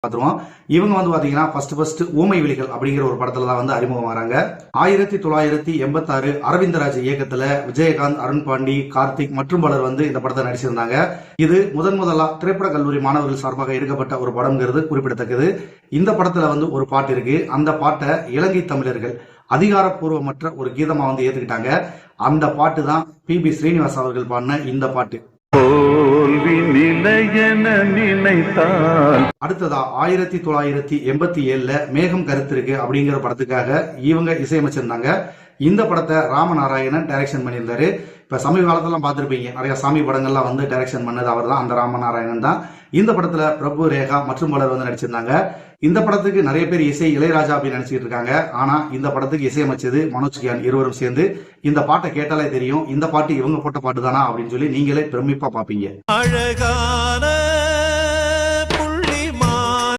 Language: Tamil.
பார்த்துருவோம். இவங்க பாத்தீங்கன்னா ஃபர்ஸ்ட் ஊமை விழிகள் அப்படிங்கிற ஒரு படத்துல தான் அறிமுகம் வராங்க. 1986 அரவிந்தராஜ் இயக்கத்துல விஜயகாந்த், அருண் பாண்டி, கார்த்திக் மற்றும் பலர் இந்த படத்தை நடிச்சிருந்தாங்க. இது முதலா திரைப்பட கல்லூரி மாணவர்கள் சார்பாக எடுக்கப்பட்ட ஒரு படம்ங்கிறது குறிப்பிடத்தக்கது. இந்த படத்துல ஒரு பாட்டு இருக்கு. அந்த பாட்டை இலங்கை தமிழர்கள் அதிகாரப்பூர்வமற்ற ஒரு கீதமா ஏத்துக்கிட்டாங்க. அந்த பாட்டு தான் பி ஸ்ரீனிவாஸ் அவர்கள் பாடின இந்த பாட்டு. அடுத்ததா 1987 மேகம் கருத்திருக்கு அப்படிங்கிற படத்துக்காக இவங்க இசையமைச்சிருந்தாங்க. இந்த படத்தை ராமநாராயணன் டைரக்ஷன் பண்ணியிருந்தாரு. இப்ப சமீப காலத்துல பார்த்திருப்பீங்க, நிறைய சாமி படங்கள்லாம் டைரக்ஷன் பண்ணது அவர் தான், அந்த ராமநாராயணன் தான். இந்த படத்துல பிரபு, ரேகா மற்றும் பலர் நடிச்சிருந்தாங்க. இந்த படத்துக்கு நிறைய பேர் இசை இளையராஜா அப்படின்னு நினைச்சிட்டு இருக்காங்க. ஆனா இந்த படத்துக்கு இசையமைச்சது மனோஜ் கியான் இருவரும் சேர்ந்து. இந்த பாட்டை கேட்டாலே தெரியும் இந்த பாட்டு இவங்க போட்ட பாட்டு தானா அப்படின்னு சொல்லி நீங்களே பிரமிப்பா பாப்பீங்க. அழகான